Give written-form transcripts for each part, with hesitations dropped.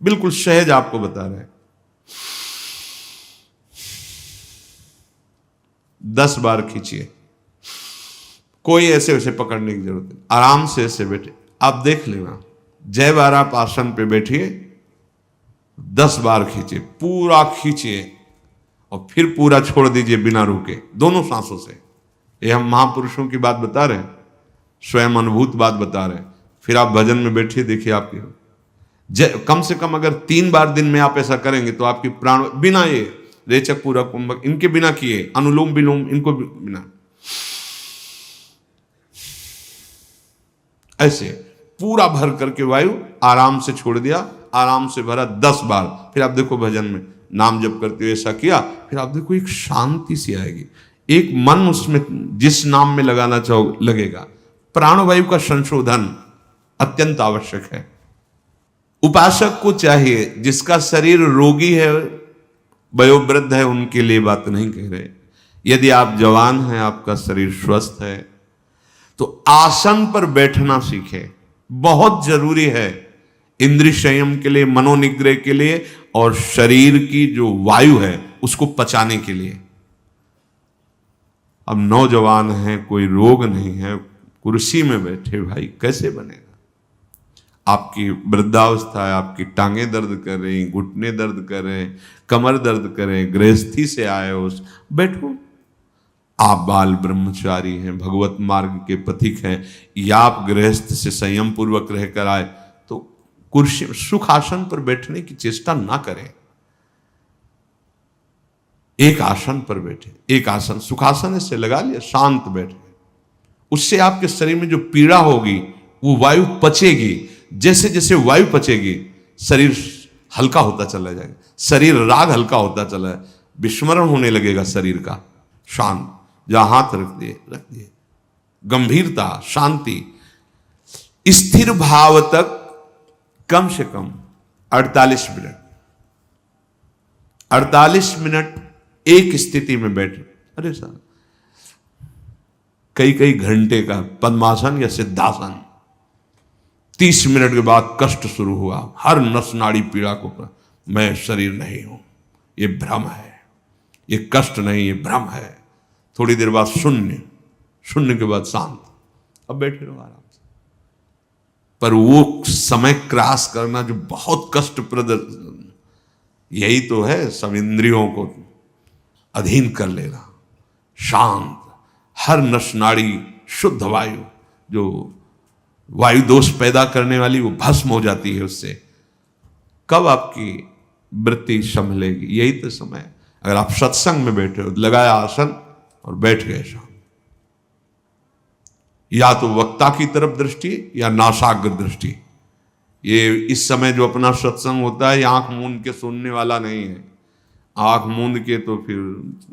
बिल्कुल सहज आपको बता रहे हैं। 10 बार खींचिए, कोई ऐसे वैसे पकड़ने की जरूरत नहीं, आराम से ऐसे बैठे। आप देख लेना, जय बार आप आसन पे बैठिए, 10 बार खींचिए, पूरा खींचिए और फिर पूरा छोड़ दीजिए बिना रुके, दोनों सांसों से। ये हम महापुरुषों की बात बता रहे हैं, स्वयं अनुभूत बात बता रहे हैं। फिर आप भजन में बैठिए, देखिए आपकी कम से कम अगर 3 बार दिन में आप ऐसा करेंगे तो आपकी प्राण बिना ये रेचक पूरक कुंभक इनके बिना किए, अनुलोम विलोम इनको बिना, ऐसे पूरा भर करके वायु आराम से छोड़ दिया, आराम से भरा 10 बार। फिर आप देखो भजन में नाम जप करते हुए ऐसा किया, फिर आप देखो एक शांति सी आएगी, एक मन उसमें जिस नाम में लगाना चाहो लगेगा। प्राणवायु का संशोधन अत्यंत आवश्यक है। उपासक को चाहिए, जिसका शरीर रोगी है, वयोवृद्ध है, उनके लिए बात नहीं कह रहे। यदि आप जवान हैं, आपका शरीर स्वस्थ है, तो आसन पर बैठना सीखे, बहुत जरूरी है इंद्रिय संयम के लिए, मनोनिग्रह के लिए, और शरीर की जो वायु है उसको पचाने के लिए। अब नौजवान हैं, कोई रोग नहीं है, कुर्सी में बैठे भाई कैसे बनेगा? आपकी वृद्धावस्था है, आपकी टांगें दर्द कर रही, घुटने दर्द कर रहे हैं, कमर दर्द कर रहे हैं, गृहस्थी से आए हो, बैठो। आप बाल ब्रह्मचारी हैं, भगवत मार्ग के पथिक हैं, या आप गृहस्थ से संयम पूर्वक रहकर आए, तो कुर्सी सुख आसन पर बैठने की चेष्टा ना करें। एक आसन पर बैठे, एक आसन सुखासन ऐसे लगा लिया, शांत बैठे, उससे आपके शरीर में जो पीड़ा होगी वो वायु पचेगी। जैसे जैसे वायु पचेगी शरीर हल्का होता चला जाएगा, शरीर राग हल्का होता चला जाए, विस्मरण होने लगेगा शरीर का। शांत, जहां हाथ रख दिए, गंभीरता, शांति, स्थिर भाव तक कम से कम 48 मिनट, 48 मिनट एक स्थिति में बैठे। अरे सर, कई कई घंटे का पद्मासन या सिद्धासन, 30 मिनट के बाद कष्ट शुरू हुआ, हर नस नाड़ी पीड़ा को, मैं शरीर नहीं हूं, ये भ्रम है, ये कष्ट नहीं, ये भ्रम है। थोड़ी देर बाद शून्य, शून्य के बाद शांत, अब बैठे रहो आराम से। पर वो समय क्रॉस करना जो बहुत कष्टप्रद, यही तो है सब इंद्रियों को अधीन कर लेना। शांत, हर नस नाड़ी शुद्ध वायु, जो वायु दोष पैदा करने वाली, वो भस्म हो जाती है उससे। कब आपकी वृत्ति संभलेगी? यही तो समय है। अगर आप सत्संग में बैठे हो, लगाया आसन और बैठ गए शांत, या तो वक्ता की तरफ दृष्टि या नासाग्र दृष्टि। ये इस समय जो अपना सत्संग होता है, ये आंख मूंद के सुनने वाला नहीं है। आंख मूंद के तो फिर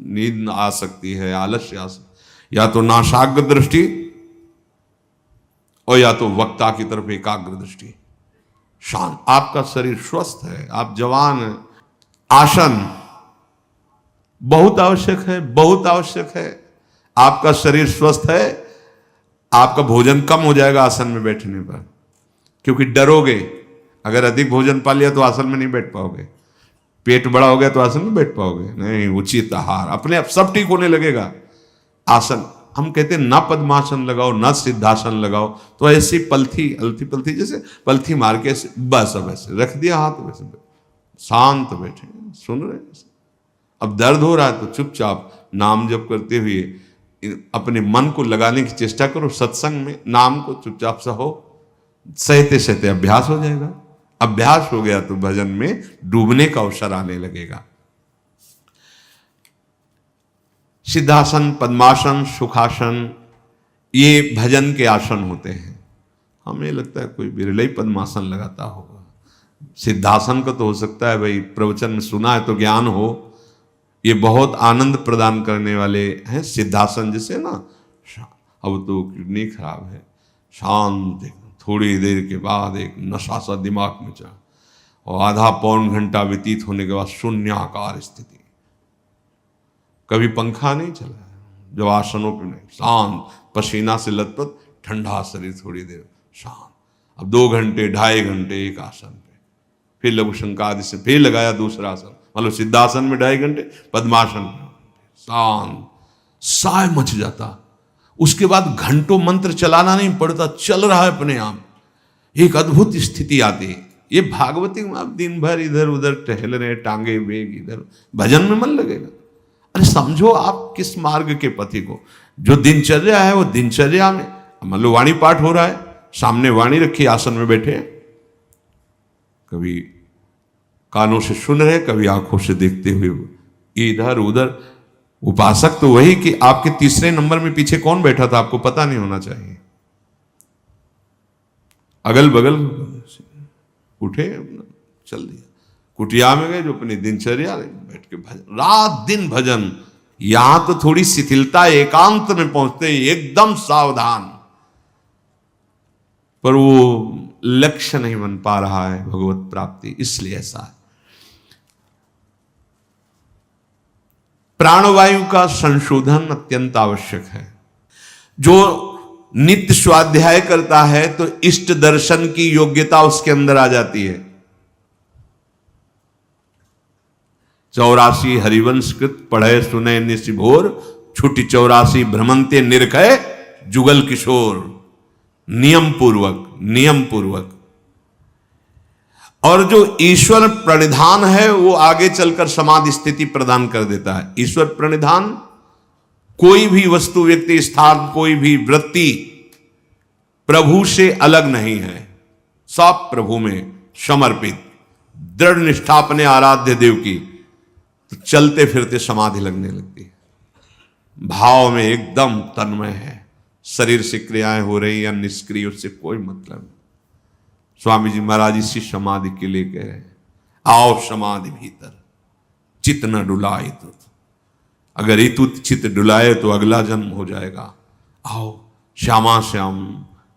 नींद आ सकती है, आलस्य आ सकती, या तो नासाग्र दृष्टि और या तो वक्ता की तरफ एकाग्र दृष्टि। शांत, आपका शरीर स्वस्थ है, आप जवान हैं। आसन बहुत आवश्यक है, बहुत आवश्यक है। आपका शरीर स्वस्थ है, आपका भोजन कम हो जाएगा आसन में बैठने पर, क्योंकि डरोगे। अगर अधिक भोजन पा लिया तो आसन में नहीं बैठ पाओगे, पेट बड़ा हो गया तो आसन में बैठ पाओगे नहीं। उचित आहार, अपने आप सब ठीक होने लगेगा। आसन, हम कहते हैं ना पद्मासन लगाओ ना सिद्धासन लगाओ, तो ऐसी पलथी अलथी पलथी, जैसे पलथी मार के बस अब ऐसे रख दिया हाथ, वैसे शांत बैठे सुन रहे। अब दर्द हो रहा है तो चुपचाप नाम जप करते हुए अपने मन को लगाने की चेष्टा करो। सत्संग में नाम को चुपचाप सहो, सहते सहते अभ्यास हो जाएगा। अभ्यास हो गया तो भजन में डूबने का अवसर आने लगेगा। सिद्धासन, पद्मासन, सुखासन, ये भजन के आसन होते हैं। हमें लगता है कोई बिरला ही पद्मासन लगाता होगा। सिद्धासन का तो हो सकता है भाई प्रवचन में सुना है तो ज्ञान हो, ये बहुत आनंद प्रदान करने वाले हैं। सिद्धासन जैसे ना, अब तो किडनी खराब है, शांत, थोड़ी देर के बाद एक नशा सा दिमाग में चढ़ा, और आधा पौन घंटा व्यतीत होने के बाद शून्याकार स्थिति, कभी पंखा नहीं चला है, जब आसनों पे नहीं, शांत, पसीना से लथपथ, ठंडा शरीर, थोड़ी देर शांत। अब 2 घंटे 2.5 घंटे एक आसन पे, फिर लघु शंका आदि से फिर लगाया दूसरा आसन, मतलब सिद्धासन में 2.5 घंटे, पद्मासन में शांत, साय मच जाता। उसके बाद घंटों मंत्र चलाना नहीं पड़ता, चल रहा है अपने आप, एक अद्भुत स्थिति आती है। ये भागवती में आप दिन भर इधर उधर टहल रहे, टांगे बेग इधर, भजन में मन लगेगा। अरे समझो आप किस मार्ग के पथी को, जो दिनचर्या है वो दिनचर्या में, मान लो वाणी पाठ हो रहा है, सामने वाणी रखी, आसन में बैठे हैं, कभी कानों से सुन रहे, कभी आंखों से देखते हुए इधर उधर। उपासक तो वही कि आपके तीसरे नंबर में पीछे कौन बैठा था आपको पता नहीं होना चाहिए, अगल बगल उठे चल दिया, कुटिया में गए जो अपनी दिनचर्या बैठ के भजन, रात दिन भजन। यहां तो थोड़ी शिथिलता, एकांत में पहुंचते एकदम सावधान, पर वो लक्ष्य नहीं बन पा रहा है भगवत प्राप्ति, इसलिए ऐसा है। प्राणवायु का संशोधन अत्यंत आवश्यक है। जो नित्य स्वाध्याय करता है तो इष्ट दर्शन की योग्यता उसके अंदर आ जाती है। 84 हरिवंशकृत पढ़े सुने निशिभोर, छुटी 84 भ्रमंते निरखय जुगल किशोर। नियम पूर्वक। और जो ईश्वर प्रणिधान है वो आगे चलकर समाधि स्थिति प्रदान कर देता है। ईश्वर प्रणिधान, कोई भी वस्तु, व्यक्ति, स्थान, कोई भी वृत्ति प्रभु से अलग नहीं है, सब प्रभु में समर्पित, दृढ़ निष्ठा अपने आराध्य देव की, तो चलते फिरते समाधि लगने लगती है। भाव में एकदम तन्मय है, शरीर से क्रियाएं हो रही या निष्क्रिय, उससे कोई मतलब नहीं। स्वामी जी महाराज इसी समाधि के लिए कह रहे हैं, आओ समाधि भीतर, चित्त न डुलाए तो, अगर इतु चित्त डुलाए तो अगला जन्म हो जाएगा। आओ श्यामा श्याम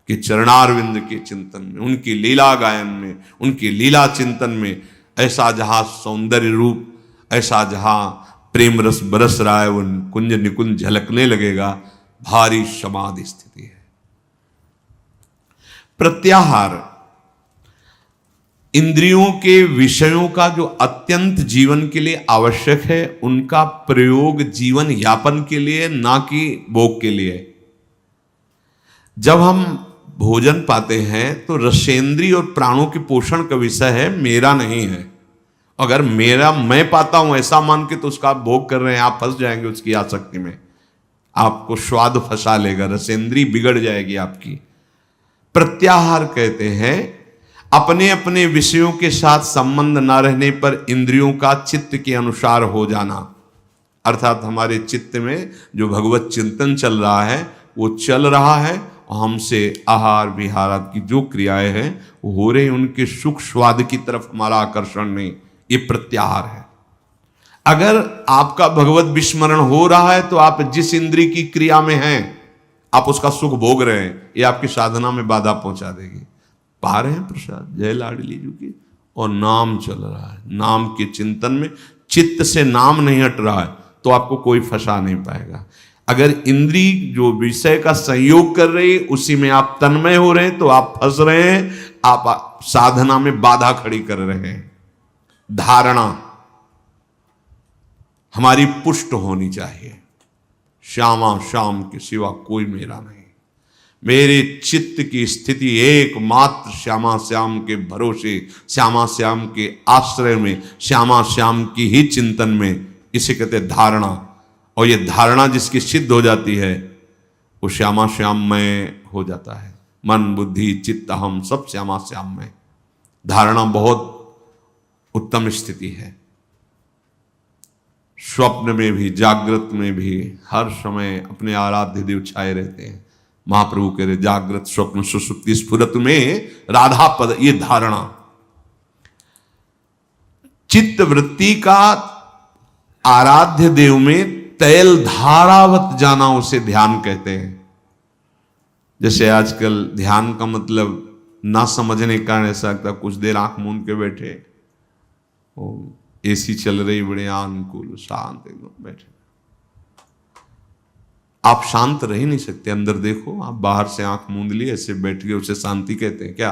के चरणारविंद के चिंतन में, उनकी लीला गायन में, उनकी लीला चिंतन में, ऐसा जहां सौंदर्य रूप, ऐसा जहां प्रेम रस बरस रहा है, वो कुंज निकुंज झलकने लगेगा। भारी समाधि स्थिति है। प्रत्याहार, इंद्रियों के विषयों का जो अत्यंत जीवन के लिए आवश्यक है, उनका प्रयोग जीवन यापन के लिए, ना कि भोग के लिए। जब हम भोजन पाते हैं तो रसेंद्रिय और प्राणों के पोषण का विषय है, मेरा नहीं है। अगर मेरा मैं पाता हूं ऐसा मान के तो उसका आप भोग कर रहे हैं, आप फंस जाएंगे उसकी आसक्ति में, आपको स्वाद फंसा लेगा, रसेंद्री बिगड़ जाएगी आपकी। प्रत्याहार कहते हैं अपने अपने विषयों के साथ संबंध ना रहने पर इंद्रियों का चित्त के अनुसार हो जाना, अर्थात हमारे चित्त में जो भगवत चिंतन चल रहा है वो चल रहा है, और हमसे आहार विहार की जो क्रियाएं हैं वो हो रही, उनके सुख स्वाद की तरफ हमारा आकर्षण नहीं, ये प्रत्याहार है। अगर आपका भगवत विस्मरण हो रहा है तो आप जिस इंद्रिय की क्रिया में हैं आप उसका सुख भोग रहे हैं, ये आपकी साधना में बाधा पहुंचा देगी। पा रहे हैं प्रसाद जय लाडली जी की, और नाम चल रहा है, नाम के चिंतन में चित्त से नाम नहीं हट रहा है तो आपको कोई फंसा नहीं पाएगा। अगर इंद्री जो विषय का संयोग कर रही है उसी में आप तन्मय हो रहे हैं तो आप फंस रहे हैं, आप साधना में बाधा खड़ी कर रहे हैं। धारणा हमारी पुष्ट होनी चाहिए, श्यामा श्याम के सिवा कोई मेरा नहीं, मेरे चित्त की स्थिति एकमात्र श्यामा श्याम के भरोसे, श्यामा श्याम के आश्रय में, श्यामा श्याम की ही चिंतन में, इसे कहते धारणा। और ये धारणा जिसकी सिद्ध हो जाती है वो श्यामा श्याम में हो जाता है। मन बुद्धि चित्त हम सब श्यामा श्याम में। धारणा बहुत उत्तम स्थिति है। स्वप्न में भी जागृत में भी हर समय अपने आराध्य देव छाए रहते हैं। महाप्रभु कह रहे जागृत स्वप्न सुसुप्ति स्फुरत में राधा पद, ये धारणा। चित्त वृत्ति का आराध्य देव में तैल धारावत जाना उसे ध्यान कहते हैं। जैसे आजकल ध्यान का मतलब ना समझने के कारण ऐसा लगता, कुछ देर आंख मूंद के बैठे, एसी चल रही, बड़े अनुकूल शांत एकदम बैठे, आप शांत रह ही नहीं सकते। अंदर देखो, आप बाहर से आंख मूंद लिए ऐसे बैठ गए, उसे शांति कहते हैं क्या?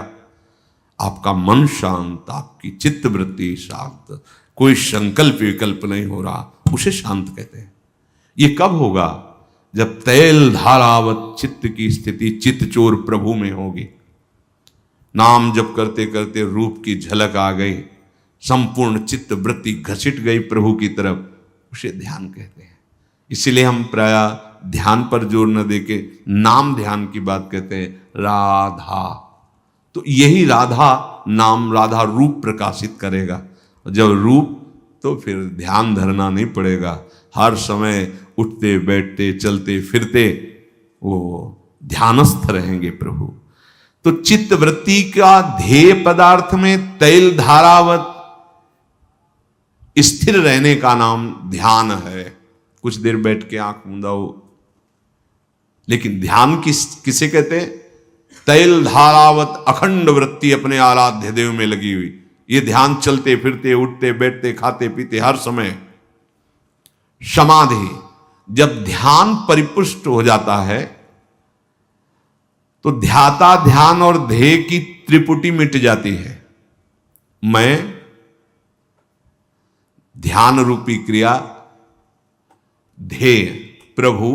आपका मन शांत, आपकी चित्तवृत्ति शांत, कोई संकल्प विकल्प नहीं हो रहा, उसे शांत कहते हैं। ये कब होगा? जब तैल धारावत चित्त की स्थिति चित्तचोर प्रभु में होगी। नाम जप करते करते रूप की झलक आ गई, संपूर्ण चित्त वृत्ति घसीट गई प्रभु की तरफ, उसे ध्यान कहते हैं। इसीलिए हम प्रायः ध्यान पर जोर न देके नाम ध्यान की बात कहते हैं, राधा। तो यही राधा नाम, राधा रूप प्रकाशित करेगा। जब रूप, तो फिर ध्यान धरना नहीं पड़ेगा। हर समय उठते बैठते चलते फिरते वो ध्यानस्थ रहेंगे प्रभु। तो चित्त वृत्ति का ध्येय पदार्थ में तैल धारावत स्थिर रहने का नाम ध्यान है। कुछ देर बैठ के आंख मूंदाओ, लेकिन ध्यान किसे कहते हैं? तैल धारावत अखंड वृत्ति अपने आराध्य देव में लगी हुई। ये ध्यान चलते फिरते उठते बैठते खाते पीते हर समय। समाधि, जब ध्यान परिपुष्ट हो जाता है तो ध्याता ध्यान और ध्येय की त्रिपुटी मिट जाती है। मैं ध्यान रूपी क्रिया, ध्येय प्रभु,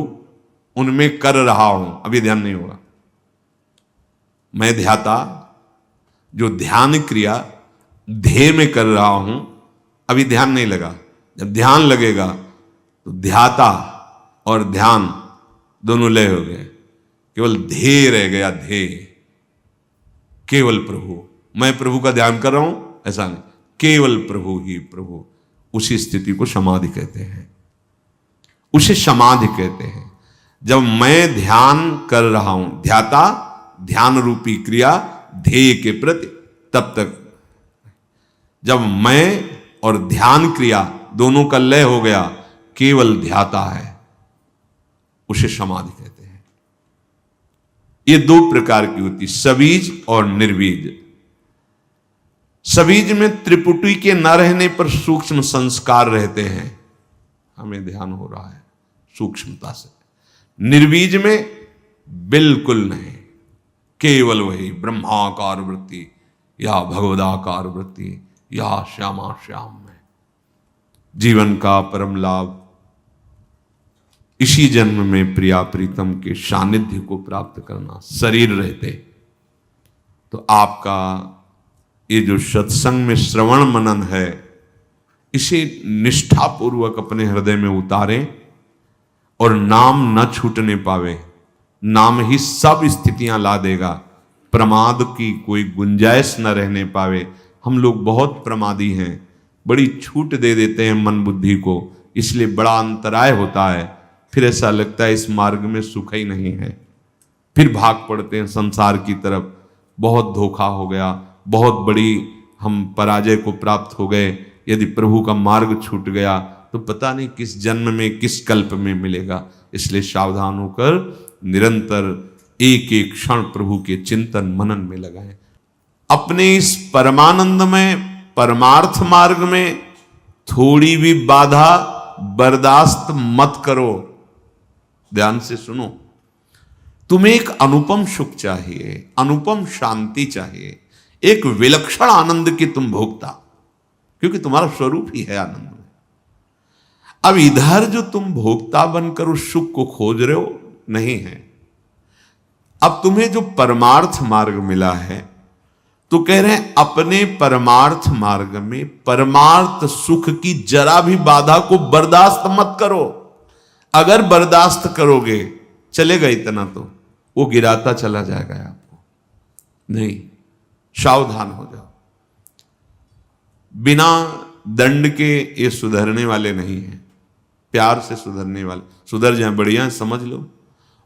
उनमें कर रहा हूं, अभी ध्यान नहीं होगा। मैं ध्याता, जो ध्यान क्रिया ध्येय में कर रहा हूं, अभी ध्यान नहीं लगा। जब ध्यान लगेगा तो ध्याता और ध्यान दोनों लय हो गए, केवल ध्येय रह गया। ध्येय केवल प्रभु, मैं प्रभु का ध्यान कर रहा हूं ऐसा नहीं, केवल प्रभु ही प्रभु। उसी स्थिति को समाधि कहते हैं, उसे समाधि कहते हैं। जब मैं ध्यान कर रहा हूं, ध्याता ध्यान रूपी क्रिया ध्येय के प्रति, तब तक जब मैं और ध्यान क्रिया दोनों का लय हो गया, केवल ध्याता है, उसे समाधि कहते हैं। ये दो प्रकार की होती, सबीज और निर्बीज। सबीज में त्रिपुटी के न रहने पर सूक्ष्म संस्कार रहते हैं, हमें ध्यान हो रहा है सूक्ष्मता से। निर्बीज में बिल्कुल नहीं, केवल वही ब्रह्माकार वृत्ति या भगवदाकार वृत्ति या श्यामा श्याम में। जीवन का परम लाभ इसी जन्म में प्रिया प्रीतम के सानिध्य को प्राप्त करना। शरीर रहते तो आपका ये जो सत्संग में श्रवण मनन है, इसे निष्ठापूर्वक अपने हृदय में उतारें और नाम न छूटने पावे। नाम ही सब स्थितियां ला देगा, प्रमाद की कोई गुंजाइश न रहने पावे। हम लोग बहुत प्रमादी हैं, बड़ी छूट दे देते हैं मन बुद्धि को, इसलिए बड़ा अंतराय होता है। फिर ऐसा लगता है इस मार्ग में सुख ही नहीं है, फिर भाग पड़ते हैं संसार की तरफ। बहुत धोखा हो गया, बहुत बड़ी हम पराजय को प्राप्त हो गए। यदि प्रभु का मार्ग छूट गया तो पता नहीं किस जन्म में किस कल्प में मिलेगा। इसलिए सावधान होकर निरंतर एक एक क्षण प्रभु के चिंतन मनन में लगाएं। अपने इस परमानंद में, परमार्थ मार्ग में थोड़ी भी बाधा बर्दाश्त मत करो। ध्यान से सुनो, तुम्हें एक अनुपम सुख चाहिए, अनुपम शांति चाहिए, एक विलक्षण आनंद की तुम भोगता, क्योंकि तुम्हारा स्वरूप ही है आनंद में। अब इधर जो तुम भोक्ता बनकर उस सुख को खोज रहे हो, नहीं है। अब तुम्हें जो परमार्थ मार्ग मिला है, तो कह रहे हैं अपने परमार्थ मार्ग में परमार्थ सुख की जरा भी बाधा को बर्दाश्त मत करो। अगर बर्दाश्त करोगे, चलेगा इतना तो वो गिराता चला जाएगा आपको। नहीं, सावधान हो जाओ। बिना दंड के ये सुधरने वाले नहीं हैं, प्यार से सुधरने वाले। सुधर जाए बढ़िया, समझ लो।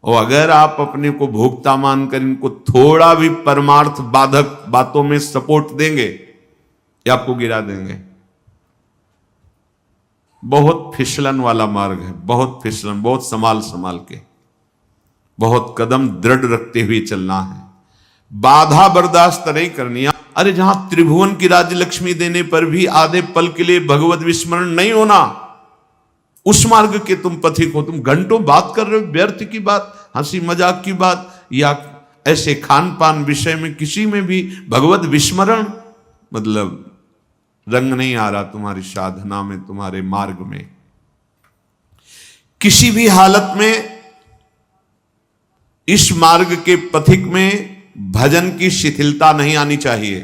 और अगर आप अपने को भोक्ता मानकर इनको थोड़ा भी परमार्थ बाधक बातों में सपोर्ट देंगे, ये आपको गिरा देंगे। बहुत फिसलन वाला मार्ग है, बहुत फिसलन, बहुत संभाल संभाल के, बहुत कदम दृढ़ रखते हुए चलना है। बाधा बर्दाश्त नहीं करनी। अरे जहां त्रिभुवन की राज्य लक्ष्मी देने पर भी आधे पल के लिए भगवत विस्मरण नहीं होना, उस मार्ग के तुम पथिक हो। तुम घंटों बात कर रहे हो व्यर्थ की बात, हंसी मजाक की बात, या ऐसे खान पान विषय में किसी में भी भगवत विस्मरण, मतलब रंग नहीं आ रहा तुम्हारी साधना में, तुम्हारे मार्ग में, किसी भी हालत में इस मार्ग के पथिक में भजन की शिथिलता नहीं आनी चाहिए,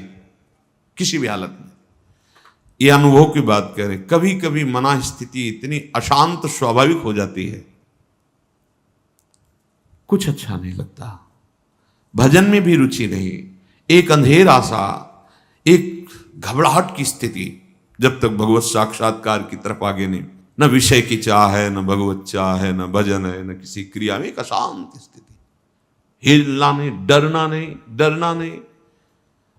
किसी भी हालत में। यह अनुभव की बात करें, कभी कभी मना स्थिति इतनी अशांत स्वाभाविक हो जाती है, कुछ अच्छा नहीं लगता, भजन में भी रुचि नहीं, एक अंधेरा सा, एक घबराहट की स्थिति, जब तक भगवत साक्षात्कार की तरफ आगे नहीं, न विषय की चाह है, न भगवत चाह है, न भजन है, न किसी क्रिया में, एक अशांत स्थिति, हिलना नहीं, डरना नहीं।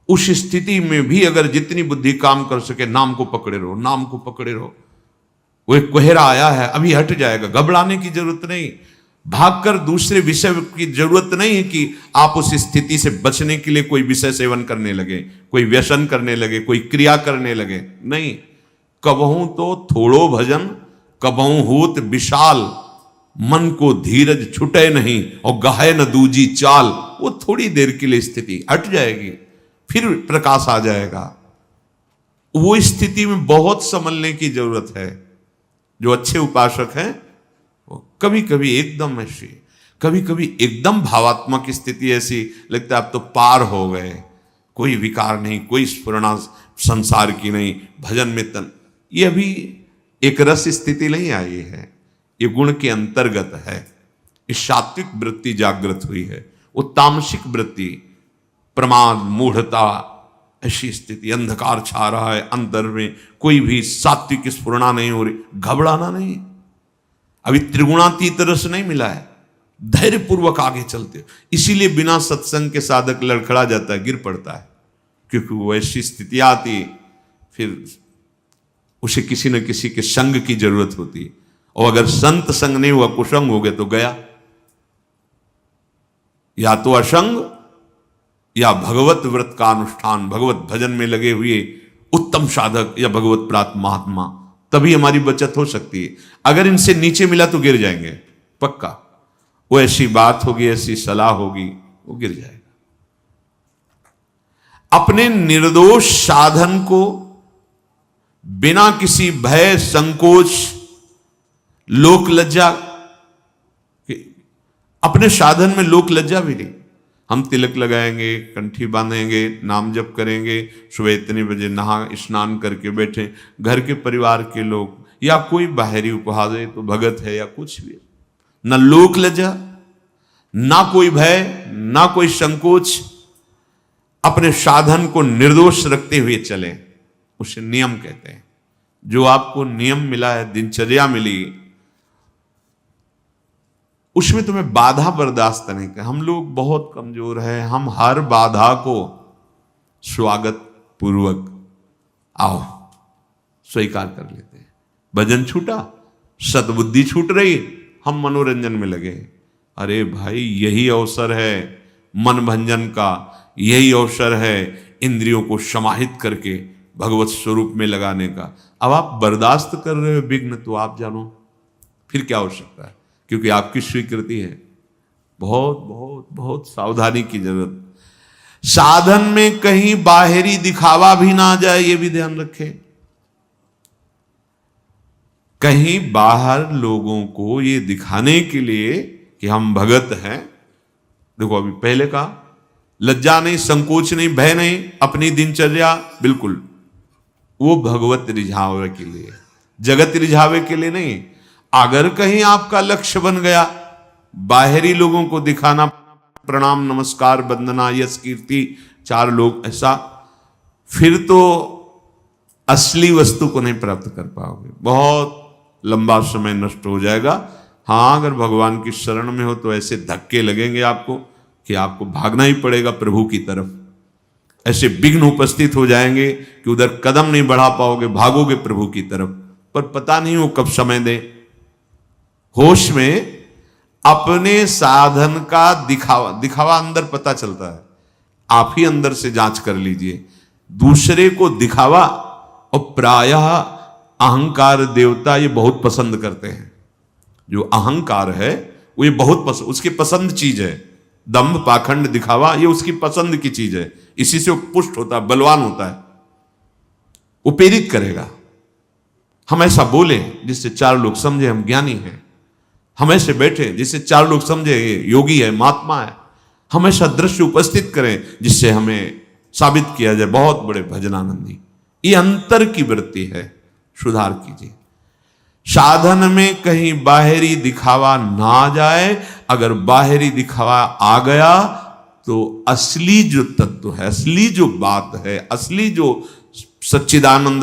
उस स्थिति में भी अगर जितनी बुद्धि काम कर सके, नाम को पकड़े रहो, नाम को पकड़े रहो। वो एक कोहरा आया है, अभी हट जाएगा, घबराने की जरूरत नहीं, भागकर दूसरे विषय की जरूरत नहीं है कि आप उस स्थिति से बचने के लिए कोई विषय सेवन करने लगे, कोई व्यसन करने लगे, कोई क्रिया करने लगे, नहीं। कबहू तो थोड़ो भजन, कबहू होत विशाल, मन को धीरज छुटे नहीं और गाहे न दूजी चाल। वो थोड़ी देर के लिए स्थिति हट जाएगी, फिर प्रकाश आ जाएगा। वो स्थिति में बहुत संभलने की जरूरत है। जो अच्छे उपासक हैं वो कभी कभी एकदम ऐसी, कभी कभी एकदम भावात्मक स्थिति ऐसी लगता है आप तो पार हो गए, कोई विकार नहीं, कोई स्फुरणा संसार की नहीं, भजन में तन। ये अभी एक रस स्थिति नहीं आई है, ये गुण के अंतर्गत है। इस सात्विक वृत्ति जागृत हुई है, वो तामसिक वृत्ति, प्रमाद, मूढ़ता, ऐसी स्थिति, अंधकार छा रहा है अंतर में, कोई भी सात्विक स्फुरणा नहीं हो रही, घबराना नहीं। अभी त्रिगुणातीत रस नहीं मिला है, धैर्य पूर्वक आगे चलते हो। इसीलिए बिना सत्संग के साधक लड़खड़ा जाता है, गिर पड़ता है, क्योंकि वो ऐसी स्थिति आती, फिर उसे किसी न किसी के संग की जरूरत होती। और अगर संत संग नहीं हुआ, कुसंग हो गया तो गया, या तो असंग या भगवत व्रत का अनुष्ठान, भगवत भजन में लगे हुए उत्तम साधक या भगवत प्राप्त महात्मा, तभी हमारी बचत हो सकती है। अगर इनसे नीचे मिला तो गिर जाएंगे पक्का। वो ऐसी बात होगी, ऐसी सलाह होगी, वो गिर जाएगा। अपने निर्दोष साधन को बिना किसी भय, संकोच, लोक लज्जा, अपने साधन में लोक लज्जा भी नहीं। हम तिलक लगाएंगे, कंठी बांधेंगे, नाम जप करेंगे, सुबह इतने बजे नहा स्नान करके बैठे, घर के परिवार के लोग या कोई बाहरी उपहार दे तो भगत है या कुछ भी, न लोक लज्जा, ना कोई भय, ना कोई संकोच, अपने साधन को निर्दोष रखते हुए चले, उसे नियम कहते हैं। जो आपको नियम मिला है, दिनचर्या मिली, उसमें तुम्हें बाधा बर्दाश्त नहीं कर। हम लोग बहुत कमजोर हैं, हम हर बाधा को स्वागत पूर्वक आओ स्वीकार कर लेते हैं। भजन छूटा, सद्बुद्धि छूट रही, हम मनोरंजन में लगे। अरे भाई, यही अवसर है मन भंजन का, यही अवसर है इंद्रियों को समाहित करके भगवत स्वरूप में लगाने का। अब आप बर्दाश्त कर रहे हो विघ्न, तो आप जानो फिर क्या हो सकता है, क्योंकि आपकी स्वीकृति है। बहुत बहुत बहुत सावधानी की जरूरत। साधन में कहीं बाहरी दिखावा भी ना आ जाए, ये भी ध्यान रखें। कहीं बाहर लोगों को ये दिखाने के लिए कि हम भगत हैं, देखो अभी पहले का लज्जा नहीं, संकोच नहीं, भय नहीं, अपनी दिनचर्या बिल्कुल, वो भगवत रिझावे के लिए, जगत रिझावे के लिए नहीं। अगर कहीं आपका लक्ष्य बन गया बाहरी लोगों को दिखाना, प्रणाम, नमस्कार, वंदना, यश, कीर्ति, चार लोग, ऐसा, फिर तो असली वस्तु को नहीं प्राप्त कर पाओगे, बहुत लंबा समय नष्ट हो जाएगा। हाँ, अगर भगवान की शरण में हो तो ऐसे धक्के लगेंगे आपको कि आपको भागना ही पड़ेगा प्रभु की तरफ। ऐसे विघ्न उपस्थित हो जाएंगे कि उधर कदम नहीं बढ़ा पाओगे, भागोगे प्रभु की तरफ, पर पता नहीं वो कब समय दे। होश में अपने साधन का दिखावा अंदर पता चलता है, आप ही अंदर से जांच कर लीजिए। दूसरे को दिखावा, और प्रायः अहंकार देवता ये बहुत पसंद करते हैं। जो अहंकार है वो ये बहुत पसंद, उसकी पसंद चीज है। दंभ, पाखंड, दिखावा, ये उसकी पसंद की चीज है। इसी से वो पुष्ट होता है, बलवान होता है, वो प्रेरित करेगा। हम ऐसा बोले जिससे चार लोग समझे हम ज्ञानी हैं, हम ऐसे बैठे जिससे चार लोग समझे ये योगी है, महात्मा है। हम ऐसा दृश्य उपस्थित करें जिससे हमें साबित किया जाए बहुत बड़े भजनानंदी। ये अंतर की वृत्ति है, सुधार कीजिए। साधन में कहीं बाहरी दिखावा ना जाए। अगर बाहरी दिखावा आ गया तो असली जो तत्व है, असली जो बात है, असली जो सच्चिदानंद